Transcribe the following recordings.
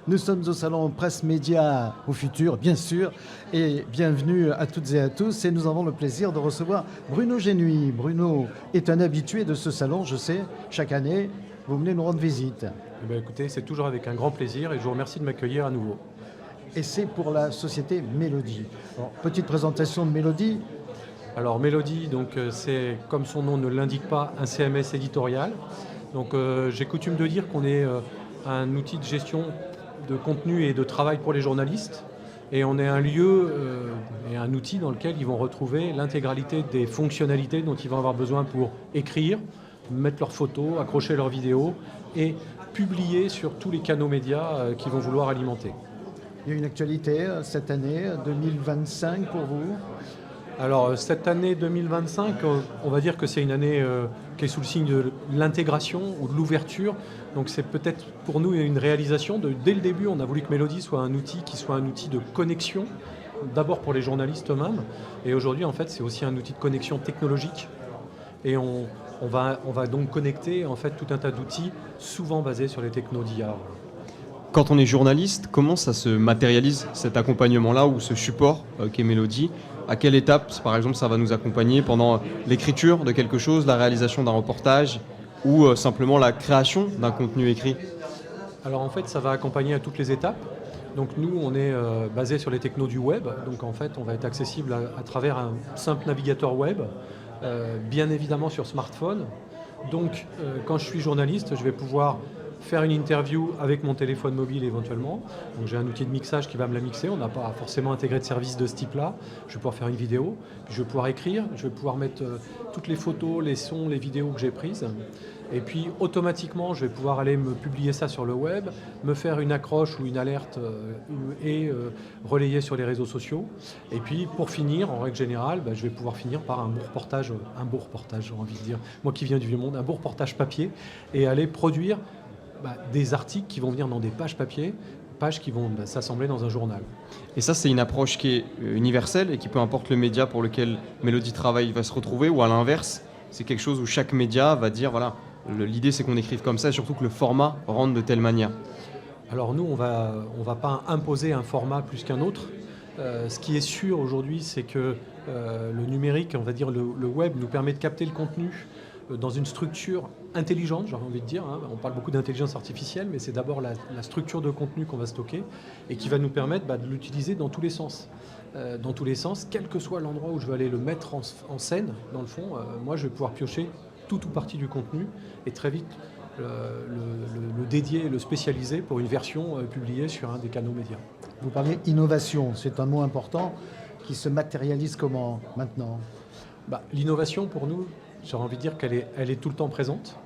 Nous sommes au salon Presse Média au futur, bien sûr, et bienvenue à toutes et à tous. Et nous avons le plaisir de recevoir Bruno Genuy. Bruno est un habitué de ce salon, je sais, chaque année, vous venez nous rendre visite. Eh bien, écoutez, c'est toujours avec un grand plaisir et je vous remercie de m'accueillir à nouveau. Et c'est pour la société Mélodie. Alors, petite présentation de Mélodie. Alors Mélodie, donc c'est comme son nom ne l'indique pas, un CMS éditorial. Donc j'ai coutume de dire qu'on est un outil de gestion de contenu et de travail pour les journalistes. Et on est un lieu et un outil dans lequel ils vont retrouver l'intégralité des fonctionnalités dont ils vont avoir besoin pour écrire, mettre leurs photos, accrocher leurs vidéos et publier sur tous les canaux médias qu'ils vont vouloir alimenter. Il y a une actualité cette année 2025 pour vous. Alors cette année 2025, on va dire que c'est une année qui est sous le signe de l'intégration ou de l'ouverture. Donc c'est peut-être pour nous une réalisation. Dès le début, on a voulu que Mélodie soit un outil qui soit un outil de connexion, d'abord pour les journalistes eux-mêmes. Et aujourd'hui, en fait, c'est aussi un outil de connexion technologique. Et on va donc connecter en fait tout un tas d'outils, souvent basés sur les technos d'IA. Quand on est journaliste, comment ça se matérialise cet accompagnement-là ou ce support qu'est Mélodie? À quelle étape, par exemple, ça va nous accompagner pendant l'écriture de quelque chose, la réalisation d'un reportage ou simplement la création d'un contenu écrit? Alors en fait, ça va accompagner à toutes les étapes. Donc nous, on est basé sur les technos du web. Donc en fait, on va être accessible à travers un simple navigateur web, bien évidemment sur smartphone. Donc quand je suis journaliste, je vais pouvoir faire une interview avec mon téléphone mobile éventuellement. Donc j'ai un outil de mixage qui va me la mixer. On n'a pas forcément intégré de service de ce type-là. Je vais pouvoir faire une vidéo, puis je vais pouvoir écrire, je vais pouvoir mettre toutes les photos, les sons, les vidéos que j'ai prises. Et puis automatiquement, je vais pouvoir aller me publier ça sur le web, me faire une accroche ou une alerte et relayer sur les réseaux sociaux. Et puis pour finir, en règle générale, je vais pouvoir finir par un beau reportage, j'ai envie de dire, moi qui viens du vieux monde, un beau reportage papier, et aller produire des articles qui vont venir dans des pages papier, pages qui vont s'assembler dans un journal. Et ça, c'est une approche qui est universelle et qui, peu importe le média pour lequel Mélodie travaille, va se retrouver, ou à l'inverse, c'est quelque chose où chaque média va dire, voilà, l'idée c'est qu'on écrive comme ça et surtout que le format rentre de telle manière. Alors nous, on va pas imposer un format plus qu'un autre. Ce qui est sûr aujourd'hui, c'est que le numérique, on va dire le web, nous permet de capter le contenu dans une structure intelligente, j'ai envie de dire. On parle beaucoup d'intelligence artificielle, mais c'est d'abord la structure de contenu qu'on va stocker et qui va nous permettre de l'utiliser dans tous les sens. Dans tous les sens, quel que soit l'endroit où je vais aller le mettre en scène, dans le fond, moi je vais pouvoir piocher tout ou partie du contenu et très vite le dédier, le spécialiser pour une version publiée sur un des canaux médias. Vous parlez innovation, c'est un mot important qui se matérialise comment maintenant? L'innovation pour nous, j'ai envie de dire qu'elle est tout le temps présente.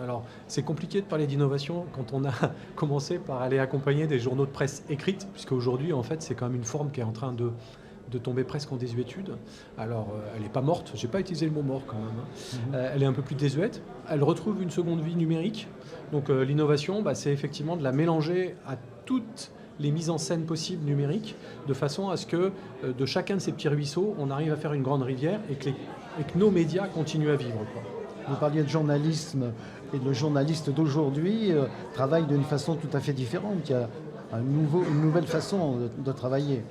Alors, c'est compliqué de parler d'innovation quand on a commencé par aller accompagner des journaux de presse écrites, puisque aujourd'hui, en fait, c'est quand même une forme qui est en train de tomber presque en désuétude. Alors, elle n'est pas morte, j'ai pas utilisé le mot mort quand même. Elle est un peu plus désuète. Elle retrouve une seconde vie numérique. Donc, l'innovation, c'est effectivement de la mélanger à toutes les mises en scène possibles numériques, de façon à ce que de chacun de ces petits ruisseaux, on arrive à faire une grande rivière et que nos médias continuent à vivre, quoi. Vous parliez de journalisme et le journaliste d'aujourd'hui travaille d'une façon tout à fait différente. Il y a une nouvelle façon de travailler.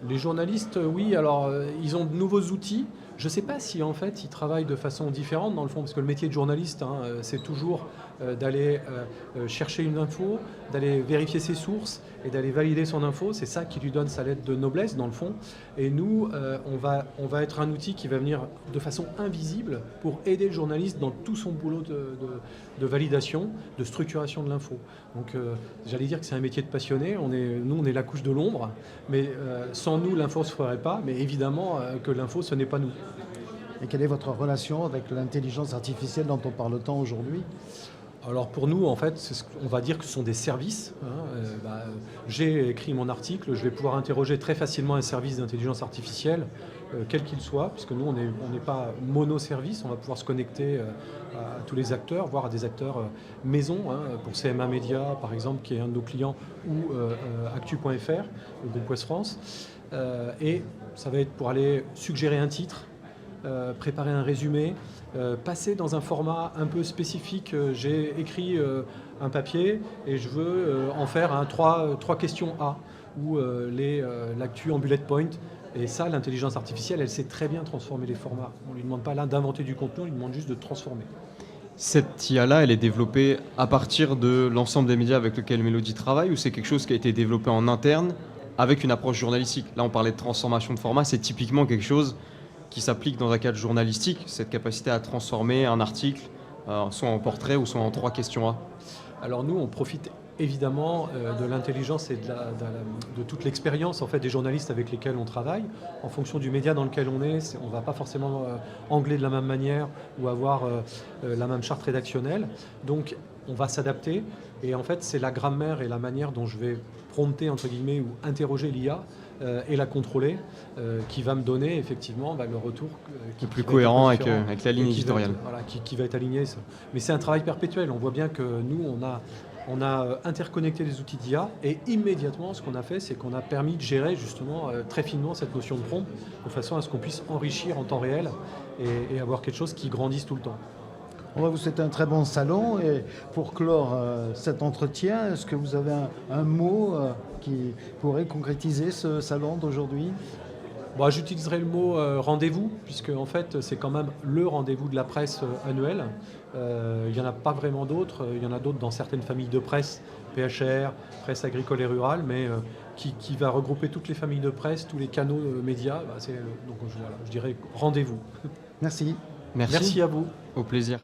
Les journalistes, oui, alors ils ont de nouveaux outils. Je ne sais pas si en fait ils travaillent de façon différente dans le fond, parce que le métier de journaliste, c'est toujours d'aller chercher une info, d'aller vérifier ses sources et d'aller valider son info. C'est ça qui lui donne sa lettre de noblesse dans le fond. Et nous, on va être un outil qui va venir de façon invisible pour aider le journaliste dans tout son boulot de validation, de structuration de l'info. Donc j'allais dire que c'est un métier de passionné. Nous, on est la couche de l'ombre, mais sans nous, l'info ne se ferait pas. Mais évidemment que l'info, ce n'est pas nous. Et quelle est votre relation avec l'intelligence artificielle dont on parle tant aujourd'hui? Alors pour nous, en fait, on va dire que ce sont des services. J'ai écrit mon article, je vais pouvoir interroger très facilement un service d'intelligence artificielle, quel qu'il soit, puisque nous, on n'est pas monoservice, on va pouvoir se connecter à tous les acteurs, voire à des acteurs maison, pour CMA Média, par exemple, qui est un de nos clients, ou Actu.fr, le groupe Ouest France. Et ça va être pour aller suggérer un titre, préparer un résumé, passer dans un format un peu spécifique. J'ai écrit un papier et je veux en faire un 3 questions A ou l'actu en bullet point. Et ça, l'intelligence artificielle, elle sait très bien transformer les formats. On ne lui demande pas là d'inventer du contenu, on lui demande juste de transformer. Cette IA-là, elle est développée à partir de l'ensemble des médias avec lesquels Mélodie travaille, ou c'est quelque chose qui a été développé en interne avec une approche journalistique? Là, on parlait de transformation de format, c'est typiquement quelque chose qui s'applique dans un cadre journalistique, cette capacité à transformer un article, soit en portrait ou soit en 3 questions A. Alors nous, on profite évidemment de l'intelligence et de toute l'expérience en fait, des journalistes avec lesquels on travaille. En fonction du média dans lequel on est, on ne va pas forcément angler de la même manière ou avoir la même charte rédactionnelle. Donc on va s'adapter et en fait c'est la grammaire et la manière dont je vais prompter entre guillemets ou interroger l'IA et la contrôler qui va me donner effectivement le retour qui est plus cohérent avec la ligne éditoriale. Qui va être aligné. Mais c'est un travail perpétuel. On voit bien que nous, on a interconnecté les outils d'IA et immédiatement, ce qu'on a fait, c'est qu'on a permis de gérer justement très finement cette notion de prompt de façon à ce qu'on puisse enrichir en temps réel et avoir quelque chose qui grandisse tout le temps. On va vous souhaiter un très bon salon et pour clore cet entretien, est-ce que vous avez un mot qui pourrait concrétiser ce salon d'aujourd'hui ? Bon, j'utiliserai le mot rendez-vous, puisque en fait c'est quand même le rendez-vous de la presse annuel. Il n'y en a pas vraiment d'autres. Il y en a d'autres dans certaines familles de presse, PHR, presse agricole et rurale, mais qui va regrouper toutes les familles de presse, tous les canaux médias. Donc voilà, je dirais rendez-vous. Merci. Merci à vous. Au plaisir.